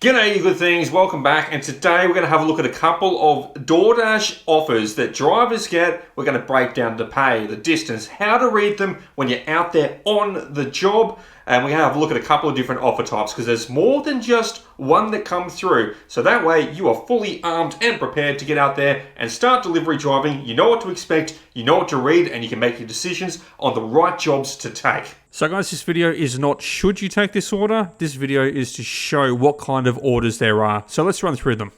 G'day, you good things, welcome back, and today we're going to have a look at a couple of DoorDash offers that drivers get. We're going to break down the pay, the distance, how to read them when you're out there on the job, and we're going to have a look at a couple of different offer types because there's more than just one that comes through. So that way you are fully armed and prepared to get out there and start delivery driving. You know what to expect, you know what to read, and you can make your decisions on the right jobs to take. So guys, this video is not should you take this order. This video is to show what kind of orders there are. So let's run through them.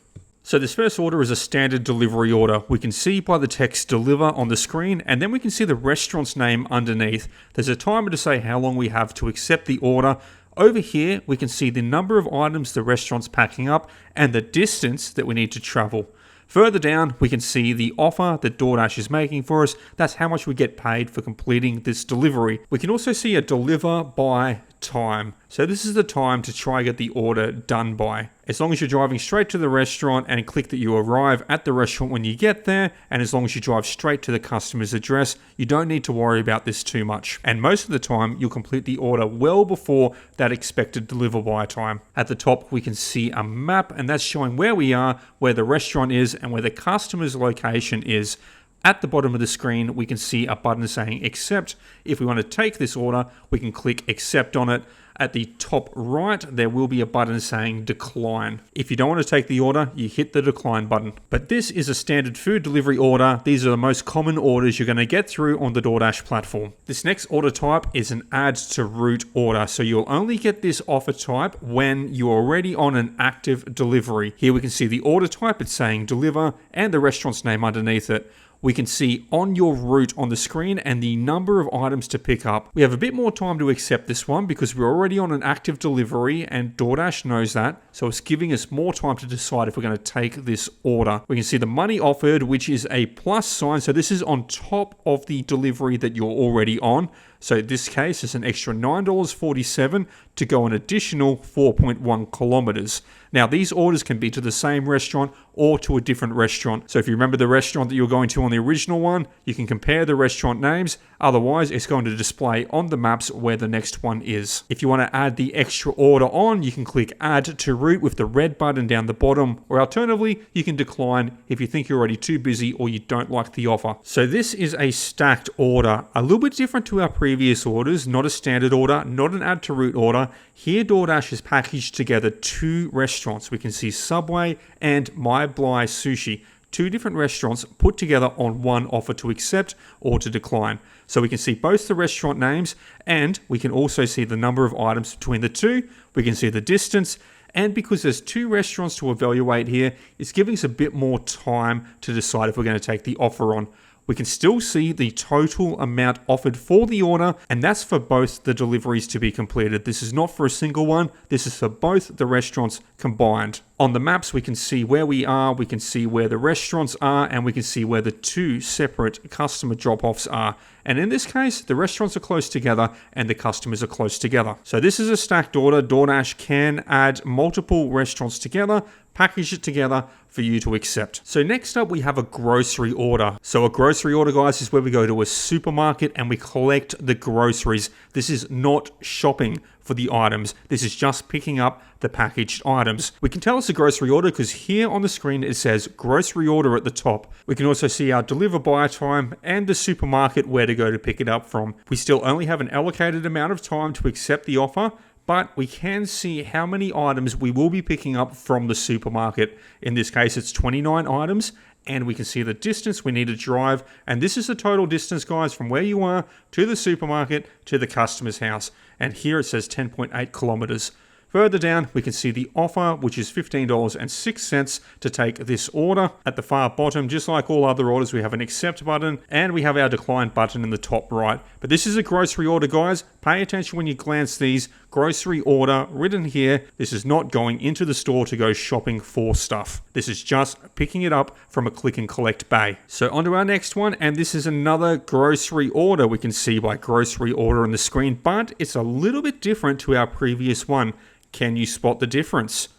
So this first order is a standard delivery order. We can see by the text deliver on the screen, and then we can see the restaurant's name underneath. There's a timer to say how long we have to accept the order. Over here, we can see the number of items the restaurant's packing up and the distance that we need to travel. Further down, we can see the offer that DoorDash is making for us. That's how much we get paid for completing this delivery. We can also see a deliver by time. So this is the time to try and get the order done by. As long as you're driving straight to the restaurant and click that you arrive at the restaurant when you get there, and as long as you drive straight to the customer's address, you don't need to worry about this too much. And most of the time, you'll complete the order well before that expected deliver by time. At the top, we can see a map, and that's showing where we are, where the restaurant is, and where the customer's location is. At the bottom of the screen, we can see a button saying accept. If we want to take this order, we can click accept on it. At the top right, there will be a button saying decline. If you don't want to take the order, you hit the decline button. But this is a standard food delivery order. These are the most common orders you're going to get through on the DoorDash platform. This next order type is an add to route order. So you'll only get this offer type when you're already on an active delivery. Here we can see the order type, it's saying deliver, and the restaurant's name underneath it. We can see on your route on the screen and the number of items to pick up. We have a bit more time to accept this one because we're already on an active delivery and DoorDash knows that. So it's giving us more time to decide if we're going to take this order. We can see the money offered, which is a plus sign. So this is on top of the delivery that you're already on. So in this case, it's an extra $9.47 to go an additional 4.1 kilometers. Now, these orders can be to the same restaurant or to a different restaurant. So if you remember the restaurant that you were going to on the original one, you can compare the restaurant names. Otherwise, it's going to display on the maps where the next one is. If you want to add the extra order on, you can click add to route with the red button down the bottom, or alternatively, you can decline if you think you're already too busy or you don't like the offer. So this is a stacked order, a little bit different to our previous orders, not a standard order, not an add to route order. Here, DoorDash has packaged together two restaurants. We can see Subway and My Bly Sushi. Two different restaurants put together on one offer to accept or to decline. So we can see both the restaurant names, and we can also see the number of items between the two. We can see the distance, and because there's two restaurants to evaluate here, it's giving us a bit more time to decide if we're going to take the offer on. We can still see the total amount offered for the order, and that's for both the deliveries to be completed. This is not for a single one. This is for both the restaurants combined. On the maps, we can see where we are, we can see where the restaurants are, and we can see where the two separate customer drop-offs are. And in this case, the restaurants are close together and the customers are close together. So this is a stacked order. DoorDash can add multiple restaurants together, package it together for you to accept. So next up, we have a grocery order. So a grocery order, guys, is where we go to a supermarket and we collect the groceries. This is not shopping for the items. This is just picking up the packaged items. We can tell it's a grocery order because here on the screen it says grocery order at the top. We can also see our deliver by time and the supermarket where to go to pick it up from. We still only have an allocated amount of time to accept the offer, but we can see how many items we will be picking up from the supermarket. In this case, it's 29 items, and we can see the distance we need to drive. And this is the total distance, guys, from where you are to the supermarket to the customer's house. And here it says 10.8 kilometers. Further down, we can see the offer, which is $15.06 to take this order. At the far bottom, just like all other orders, we have an accept button and we have our decline button in the top right. But this is a grocery order, guys. Pay attention when you glance these. Grocery order written here. This is not going into the store to go shopping for stuff. This is just picking it up from a click and collect bay. So on to our next one, and this is another grocery order. We can see by grocery order on the screen, but it's a little bit different to our previous one. Can you spot the difference?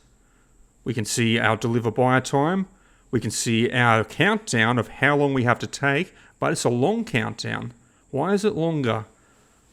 We can see our deliver by time. We can see our countdown of how long we have to take, but it's a long countdown. Why is it longer?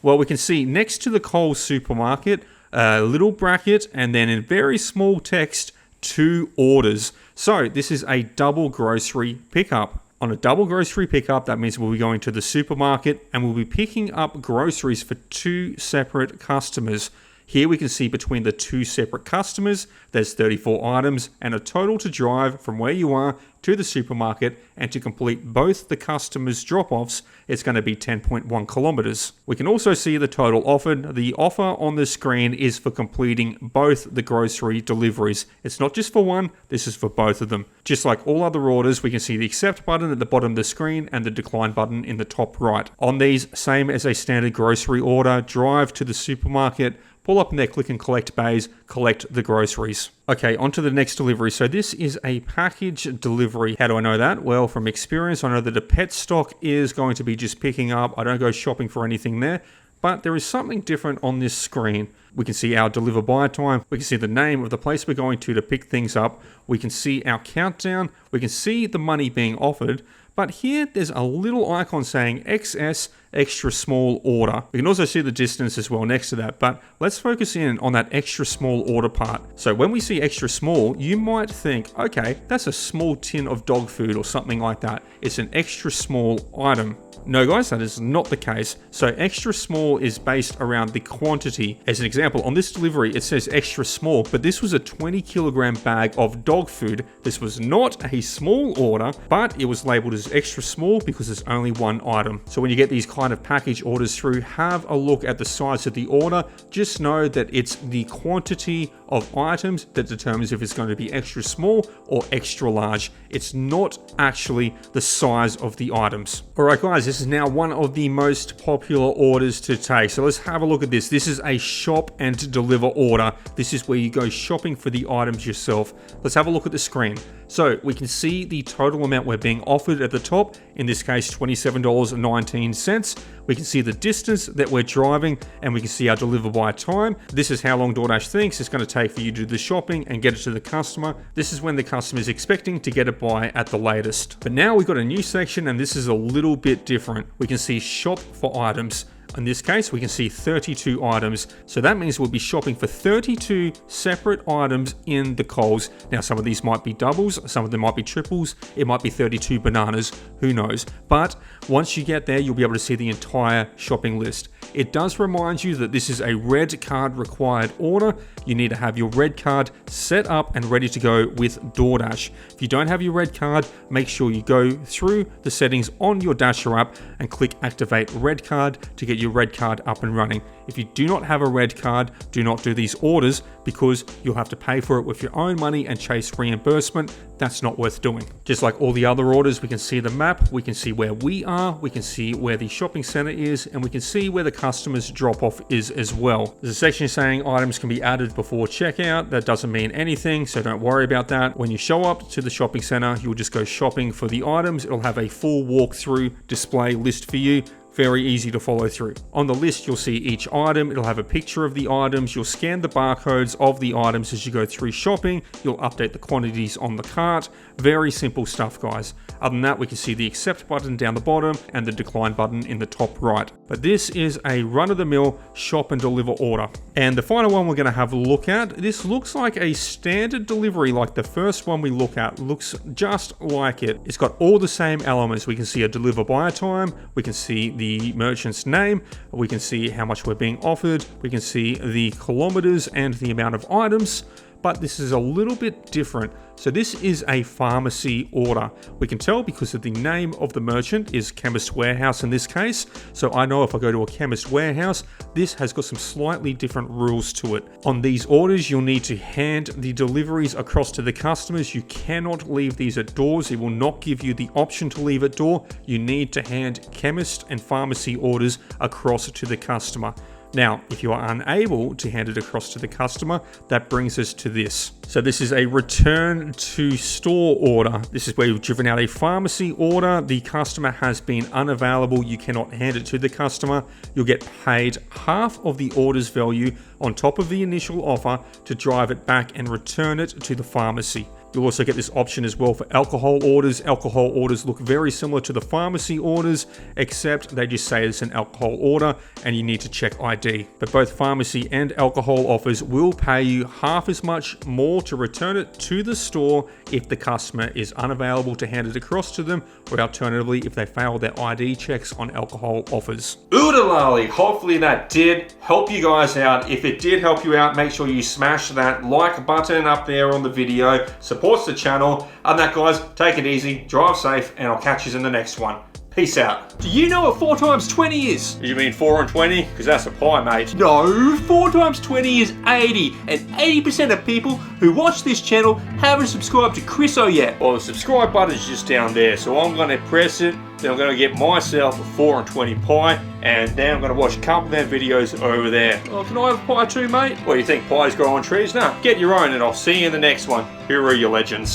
Well, we can see next to the Coles supermarket, a little bracket, and then in very small text, 2 orders. So this is a double grocery pickup. On a double grocery pickup, that means we'll be going to the supermarket and we'll be picking up groceries for 2 separate customers. Here we can see between the 2 separate customers, there's 34 items and a total to drive from where you are to the supermarket, and to complete both the customers' drop-offs, it's going to be 10.1 kilometers. We can also see the total offered. The offer on the screen is for completing both the grocery deliveries. It's not just for one, this is for both of them. Just like all other orders, we can see the accept button at the bottom of the screen and the decline button in the top right. On these, same as a standard grocery order, drive to the supermarket, pull up in their click and collect bays, collect the groceries. Okay, on to the next delivery. So this is a package delivery. How do I know that? Well, from experience, I know that a pet stock is going to be just picking up. I don't go shopping for anything there, but there is something different on this screen. We can see our deliver by time. We can see the name of the place we're going to pick things up. We can see our countdown. We can see the money being offered. But here there's a little icon saying XS extra small order. We can also see the distance as well next to that, but let's focus in on that extra small order part. So when we see extra small, you might think, okay, that's a small tin of dog food or something like that. It's an extra small item. No guys, that is not the case. So extra small is based around the quantity. As an example, on this delivery, it says extra small, but this was a 20 kilogram bag of dog food. This was not a small order, but it was labeled as extra small because there's only one item. So when you get these kind of package orders through, have a look at the size of the order. Just know that it's the quantity of items that determines if it's going to be extra small or extra large. It's not actually the size of the items. All right, guys, this is now one of the most popular orders to take. So let's have a look at this. This is a shop and deliver order. This is where you go shopping for the items yourself. Let's have a look at the screen. So we can see the total amount we're being offered at the top, in this case $27.19. We can see the distance that we're driving, and we can see our deliver by time. This is how long DoorDash thinks it's going to take for you to do the shopping and get it to the customer. This is when the customer is expecting to get it by at the latest. But now we've got a new section, and this is a little bit different. We can see shop for items. In this case, we can see 32 items. So that means we'll be shopping for 32 separate items in the Coles. Now, some of these might be doubles, some of them might be triples, it might be 32 bananas, who knows. But once you get there, you'll be able to see the entire shopping list. It does remind you that this is a red card required order. You need to have your red card set up and ready to go with DoorDash. If you don't have your red card, make sure you go through the settings on your Dasher app and click activate red card to get your red card up and running. If you do not have a red card, do not do these orders because you'll have to pay for it with your own money and chase reimbursement. That's not worth doing. Just like all the other orders, we can see the map, we can see where we are, we can see where the shopping center is, and we can see where the customer's drop-off is as well. There's a section saying items can be added before checkout. That doesn't mean anything, so don't worry about that. When you show up to the shopping center, you'll just go shopping for the items. It'll have a full walkthrough display list for you. Very easy to follow through. On the list, you'll see each item. It'll have a picture of the items. You'll scan the barcodes of the items as you go through shopping. You'll update the quantities on the cart. Very simple stuff, guys. Other than that, we can see the accept button down the bottom and the decline button in the top right. But this is a run-of-the-mill shop and deliver order. And the final one we're going to have a look at, this looks like a standard delivery like the first one we look at. Looks just like it. It's got all the same elements. We can see a deliver by time. We can see the merchant's name. We can see how much we're being offered. We can see the kilometers and the amount of items. But this is a little bit different. So this is a pharmacy order. We can tell because of the name of the merchant is Chemist Warehouse in this case. So I know if I go to a Chemist Warehouse, this has got some slightly different rules to it. On these orders, you'll need to hand the deliveries across to the customers. You cannot leave these at doors. It will not give you the option to leave at door. You need to hand chemist and pharmacy orders across to the customer. Now, if you are unable to hand it across to the customer, that brings us to this. So this is a return to store order. This is where you've driven out a pharmacy order. The customer has been unavailable. You cannot hand it to the customer. You'll get paid half of the order's value on top of the initial offer to drive it back and return it to the pharmacy. You'll also get this option as well for alcohol orders. Alcohol orders look very similar to the pharmacy orders, except they just say it's an alcohol order and you need to check ID. But both pharmacy and alcohol offers will pay you half as much more to return it to the store if the customer is unavailable to hand it across to them, or alternatively if they fail their ID checks on alcohol offers. Oodalali, hopefully that did help you guys out. If it did help you out, make sure you smash that like button up there on the video. Supports the channel. And that, guys, take it easy, drive safe, and I'll catch you in the next one. Peace out. Do you know what 4 times 20 is? You mean 4 and 20? Because that's a pie, mate. No, 4 times 20 is 80, and 80% of people who watch this channel haven't subscribed to Chriso yet. Well, the subscribe button's just down there, so I'm going to press it, then I'm going to get myself a 4 and 20 pie, and then I'm going to watch a couple of their videos over there. Oh, can I have a pie too, mate? What, you think pies grow on trees? Nah, get your own, and I'll see you in the next one. Here are your legends.